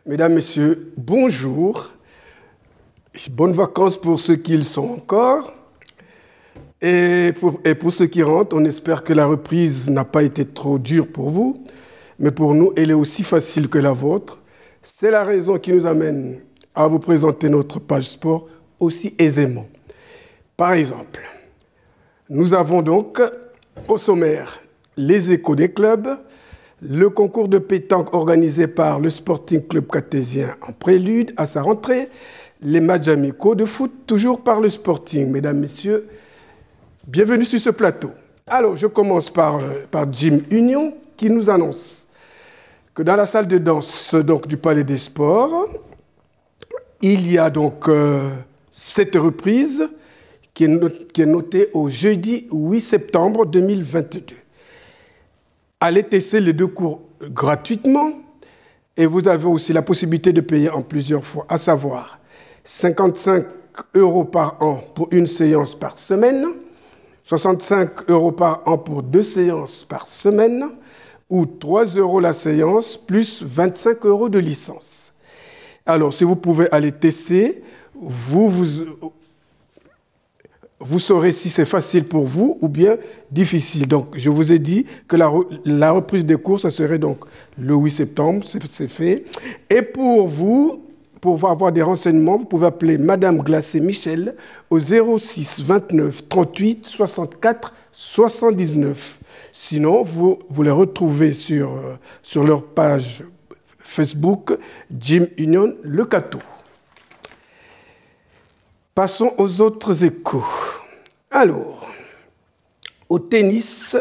Mesdames, Messieurs, bonjour. Bonnes vacances pour ceux qui le sont encore. Et pour ceux qui rentrent, on espère que la reprise n'a pas été trop dure pour vous. Mais pour nous, elle est aussi facile que la vôtre. C'est la raison qui nous amène à vous présenter notre page sport aussi aisément. Par exemple, nous avons donc au sommaire les échos des clubs, le concours de pétanque organisé par le Sporting Club Cartésien en prélude à sa rentrée, les matchs amicaux de foot toujours par le Sporting. Mesdames, Messieurs, bienvenue sur ce plateau. Alors, je commence par Gym Union qui nous annonce que dans la salle de danse du Palais des Sports, il y a donc cette reprise qui est notée au jeudi 8 septembre 2022. Allez tester les 2 cours gratuitement et vous avez aussi la possibilité de payer en plusieurs fois, à savoir 55 € par an pour une séance par semaine, 65 € par an pour 2 séances par semaine ou 3 € la séance plus 25 € de licence. Alors, si vous pouvez aller tester, vous saurez si c'est facile pour vous ou bien difficile. Donc, je vous ai dit que la reprise des cours, ça serait donc le 8 septembre, c'est fait. Et pour avoir des renseignements, vous pouvez appeler Madame Glacé-Michel au 06 29 38 64 79. Sinon, vous les retrouvez sur leur page Facebook, Gym Union Le Cateau. Passons aux autres échos. Alors, au tennis,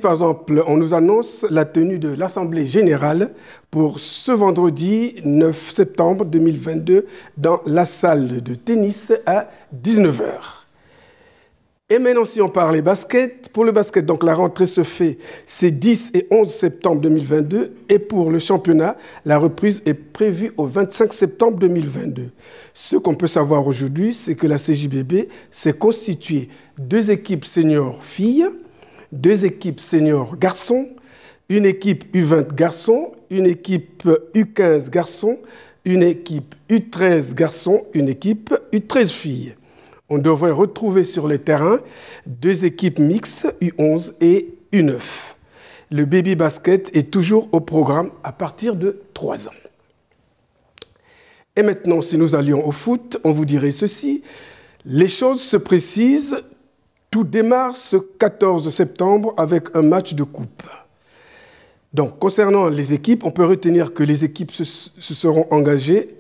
par exemple, on nous annonce la tenue de l'Assemblée générale pour ce vendredi 9 septembre 2022 dans la salle de tennis à 19 h. Et maintenant, si on parle basket, pour le basket, donc la rentrée se fait ces 10 et 11 septembre 2022 et pour le championnat, la reprise est prévue au 25 septembre 2022. Ce qu'on peut savoir aujourd'hui, c'est que la CJBB s'est constituée 2 équipes seniors filles, 2 équipes seniors garçons, une équipe U20 garçons, une équipe U15 garçons, une équipe U13 garçons, une équipe U13 filles. On devrait retrouver sur les terrains 2 équipes mixtes, U11 et U9. Le baby basket est toujours au programme à partir de 3 ans. Et maintenant, si nous allions au foot, on vous dirait ceci. Les choses se précisent. Tout démarre ce 14 septembre avec un match de coupe. Donc, concernant les équipes, on peut retenir que les équipes se seront engagées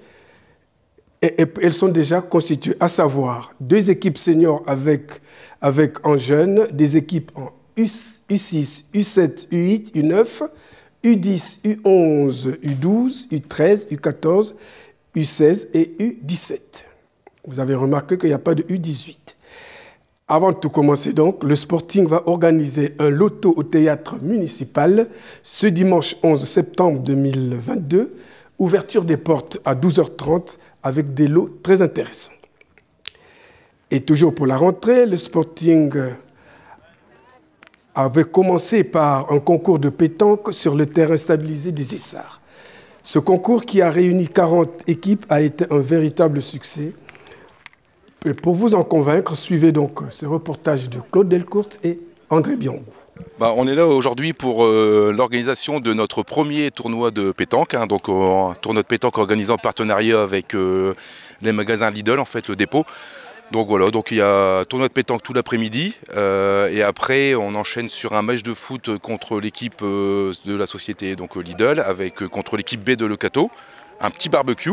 et elles sont déjà constituées, à savoir 2 équipes seniors avec en jeunes, des équipes en U6, U7, U8, U9, U10, U11, U12, U13, U14, U16 et U17. Vous avez remarqué qu'il n'y a pas de U18. Avant de tout commencer donc, le Sporting va organiser un loto au théâtre municipal ce dimanche 11 septembre 2022, ouverture des portes à 12 h 30 avec des lots très intéressants. Et toujours pour la rentrée, le Sporting avait commencé par un concours de pétanque sur le terrain stabilisé des Essarts. Ce concours qui a réuni 40 équipes a été un véritable succès. Et pour vous en convaincre, suivez donc ce reportage de Claude Delcourt et André Biangou. On est là aujourd'hui pour l'organisation de notre premier tournoi de pétanque, donc un tournoi de pétanque organisé en partenariat avec les magasins Lidl, en fait, le dépôt. Donc voilà, donc il y a un tournoi de pétanque tout l'après-midi et après on enchaîne sur un match de foot contre l'équipe de la société donc Lidl contre l'équipe B de Le Cateau, un petit barbecue.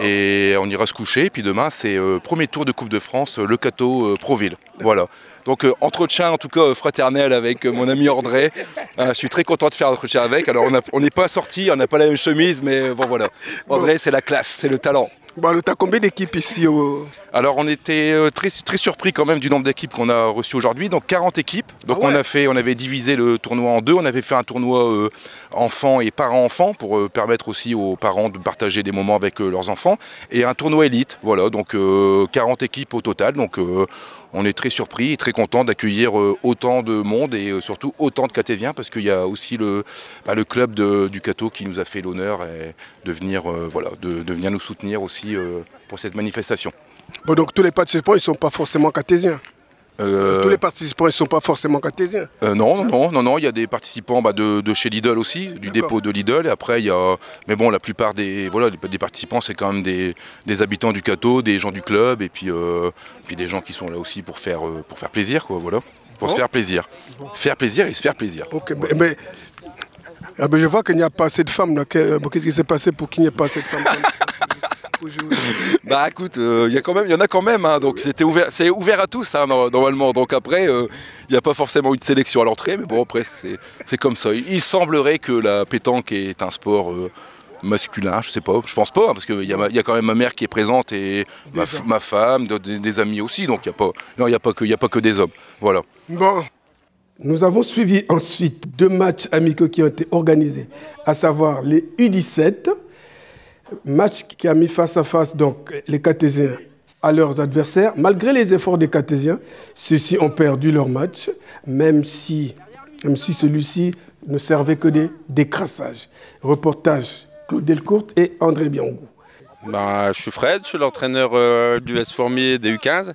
Et on ira se coucher, et puis demain c'est premier tour de Coupe de France, Le Cateau Proville. Voilà. Donc entretien en tout cas fraternel avec mon ami André. Je suis très content de faire l'entretien avec. Alors on n'est pas sortis, on n'a pas la même chemise, mais bon voilà. André c'est la classe, c'est le talent. Bon, tu as combien d'équipes ici Alors on était très surpris quand même du nombre d'équipes qu'on a reçues aujourd'hui, donc 40 équipes. Donc on avait divisé le tournoi en 2, on avait fait un tournoi enfants et parents-enfants pour permettre aussi aux parents de partager des moments avec leurs enfants, et un tournoi élite, voilà, donc 40 équipes au total, donc on est très surpris et très content d'accueillir autant de monde et surtout autant de Catésiens, parce qu'il y a aussi le club du Cateau qui nous a fait l'honneur de venir, de venir nous soutenir aussi pour cette manifestation. Bon, donc tous les participants, ils ne sont pas forcément Catésiens. Tous les participants, ils ne sont pas forcément Catésiens. Non, il y a des participants de chez Lidl aussi, du dépôt de Lidl. Et après, il y a, mais bon, la plupart des participants, c'est quand même des habitants du Cateau, des gens du club, et puis des gens qui sont là aussi pour faire plaisir, quoi, voilà. Pour se faire plaisir. Faire plaisir et se faire plaisir. Ok, mais je vois qu'il n'y a pas assez de femmes. Qu'est-ce qui s'est passé pour qu'il n'y ait pas assez de femmes? Bah écoute, il y en a quand même, hein, donc c'est ouvert à tous, hein, normalement. Donc après, il n'y a pas forcément eu de sélection à l'entrée, mais bon, après c'est comme ça. Il semblerait que la pétanque est un sport masculin, je sais pas, je pense pas, hein, parce qu'il y a quand même ma mère qui est présente et ma femme, des amis aussi, donc il n'y a pas que des hommes, voilà. Bon. Nous avons suivi ensuite 2 matchs amicaux qui ont été organisés, à savoir les U17, match qui a mis face à face donc les Catésiens à leurs adversaires. Malgré les efforts des Catésiens, ceux-ci ont perdu leur match, même si celui-ci ne servait que des décrassages. Reportage Claude Delcourt et André Biangou. Je suis Fred, je suis l'entraîneur du S Fourmier des U15.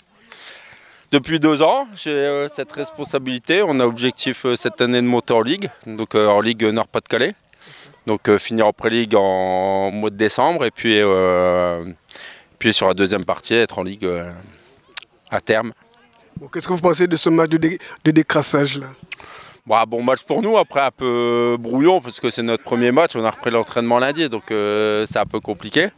Depuis 2 ans, j'ai cette responsabilité. On a objectif cette année de monter en Ligue, donc en Ligue Nord-Pas-de-Calais. Donc finir en pré-ligue en mois de décembre et puis sur la deuxième partie être en Ligue à terme. Bon, qu'est-ce que vous pensez de ce match de décrassage là? Bon match pour nous, après un peu brouillon parce que c'est notre premier match, on a repris l'entraînement lundi donc c'est un peu compliqué.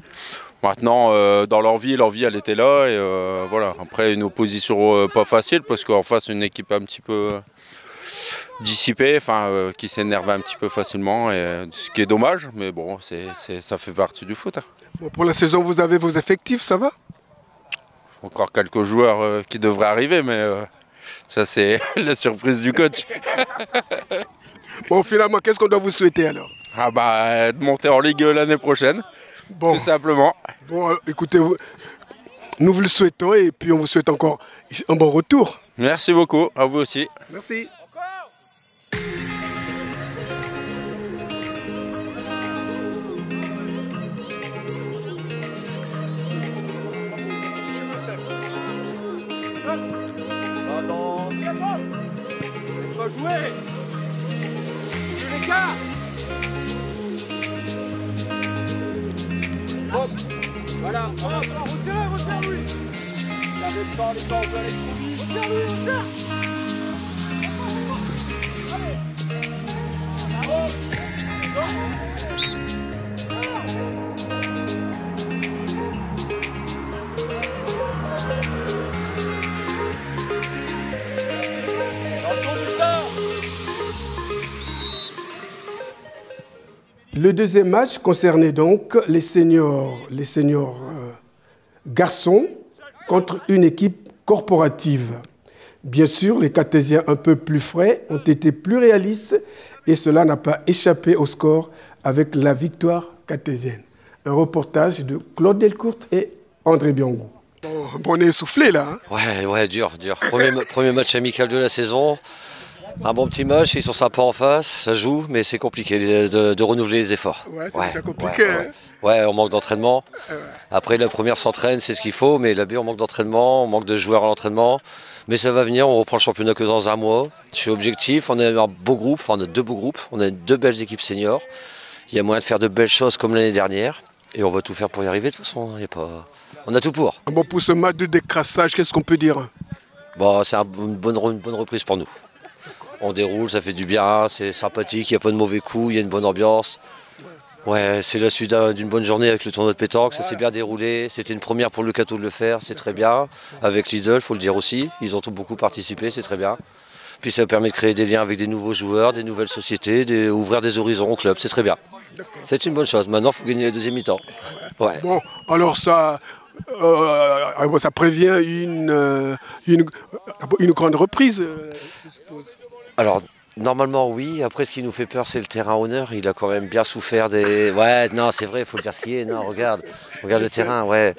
Maintenant dans l'envie elle était là et voilà. Après une opposition pas facile parce qu'en face une équipe un petit peu dissipé, qui s'énerve un petit peu facilement, et ce qui est dommage, mais bon, ça fait partie du foot. Hein. Bon, pour la saison, vous avez vos effectifs, ça va? Encore quelques joueurs qui devraient arriver, mais ça c'est la surprise du coach. Bon, finalement, qu'est-ce qu'on doit vous souhaiter alors? De monter en Ligue l'année prochaine, tout simplement. Bon, écoutez, nous vous le souhaitons et puis on vous souhaite encore un bon retour. Merci beaucoup, à vous aussi. Merci. Jouer les gars. Hop. Voilà. Retire lui. Il avait le temps, vous allez trop vite. Retire lui, retire. Le deuxième match concernait donc les seniors garçons contre une équipe corporative. Bien sûr, les Catésiens un peu plus frais ont été plus réalistes et cela n'a pas échappé au score avec la victoire catésienne. Un reportage de Claude Delcourt et André Biangou. Bon, on est essoufflé là. Hein? Ouais, dur. Premier match amical de la saison. Un bon petit match, ils sont sympas en face, ça joue, mais c'est compliqué de renouveler les efforts. Ouais, c'est déjà compliqué. Ouais, on manque d'entraînement. Après, la première s'entraîne, c'est ce qu'il faut, mais la B, on manque d'entraînement, on manque de joueurs à l'entraînement. Mais ça va venir, on reprend le championnat que dans un mois. Je suis objectif, on a un beau groupe, on a 2 beaux groupes, on a 2 belles équipes seniors. Il y a moyen de faire de belles choses comme l'année dernière, et on va tout faire pour y arriver de toute façon. On a tout pour. Bon, pour ce match de décrassage, qu'est-ce qu'on peut dire? C'est une bonne reprise pour nous. On déroule, ça fait du bien, c'est sympathique, il n'y a pas de mauvais coups, il y a une bonne ambiance. Ouais, c'est la suite d'une bonne journée avec le tournoi de pétanque, ça s'est bien déroulé. C'était une première pour le Cateau de le faire, c'est très bien. Avec Lidl, il faut le dire aussi, ils ont beaucoup participé, c'est très bien. Puis ça permet de créer des liens avec des nouveaux joueurs, des nouvelles sociétés, ouvrir des horizons au club, c'est très bien. C'est une bonne chose, maintenant il faut gagner la deuxième mi-temps. Ouais. Bon, alors ça prévient une grande reprise, je suppose. Alors, Normalement, oui. Après, ce qui nous fait peur, c'est le terrain honneur. Il a quand même bien souffert des... Ouais, non, c'est vrai, il faut le dire ce qui est. Non, regarde le terrain, ouais.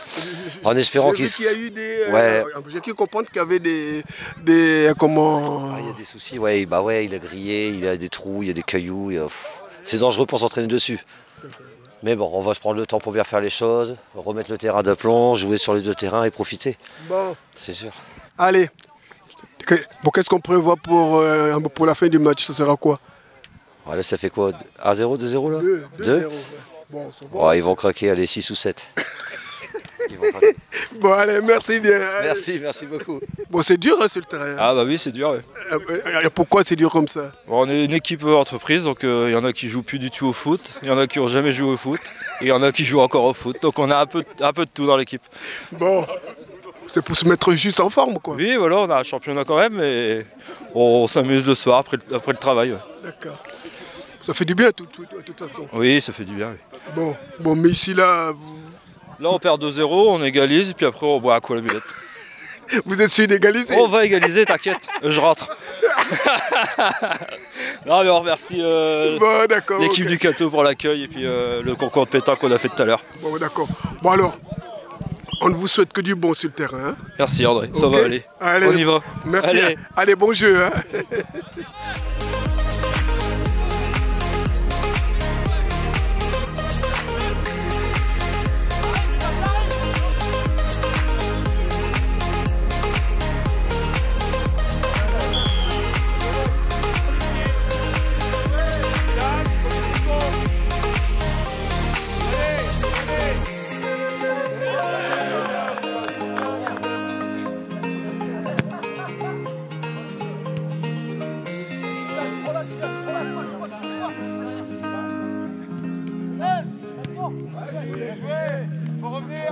En espérant qu'il... y a eu des... Ouais. J'ai cru comprendre qu'il y avait comment... Ah, il y a des soucis, ouais, bah ouais, il a grillé, il a des trous, il y a des cailloux. C'est dangereux pour s'entraîner dessus. Mais bon, on va se prendre le temps pour bien faire les choses, remettre le terrain d'aplomb, jouer sur les deux terrains et profiter. Bon. C'est sûr. Allez. Bon, qu'est-ce qu'on prévoit pour la fin du match? Ce sera quoi? Voilà, ça fait quoi? 1-0, 2-0 là? 2-0. Bon, ils vont craquer, allez, 6 ou 7. Ils vont craquer. Bon, allez, merci bien. Merci beaucoup. Bon, c'est dur hein, sur le terrain. Ah bah oui, c'est dur. Ouais. Et pourquoi c'est dur comme ça? Bon, on est une équipe entreprise, donc il y en a qui jouent plus du tout au foot, il y en a qui n'ont jamais joué au foot, et il y en a qui jouent encore au foot. Donc on a un peu de tout dans l'équipe. Bon. C'est pour se mettre juste en forme, quoi. Oui, voilà, on a un championnat quand même, et on s'amuse le soir après le travail. Ouais. D'accord. Ça fait du bien, de toute façon. Oui, ça fait du bien. Oui. Bon, mais ici, là, Là, on perd 2-0, on égalise, et puis après, on boit un coup à la mulette. Vous êtes sûr d'égaliser? On va égaliser, t'inquiète, je rentre. Non, mais on remercie l'équipe du Cateau pour l'accueil, et puis le concours de pétanque qu'on a fait tout à l'heure. Bon, d'accord. Bon, alors... On ne vous souhaite que du bon sur le terrain. Hein. Merci André, ça va aller. Allez. On y va. Merci. Allez, bon jeu. Hein.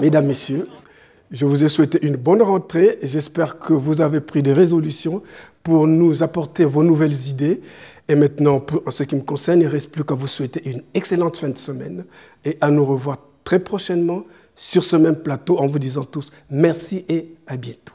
Mesdames, Messieurs, je vous ai souhaité une bonne rentrée. J'espère que vous avez pris des résolutions pour nous apporter vos nouvelles idées. Et maintenant, en ce qui me concerne, il ne reste plus qu'à vous souhaiter une excellente fin de semaine et à nous revoir très prochainement sur ce même plateau en vous disant tous merci et à bientôt.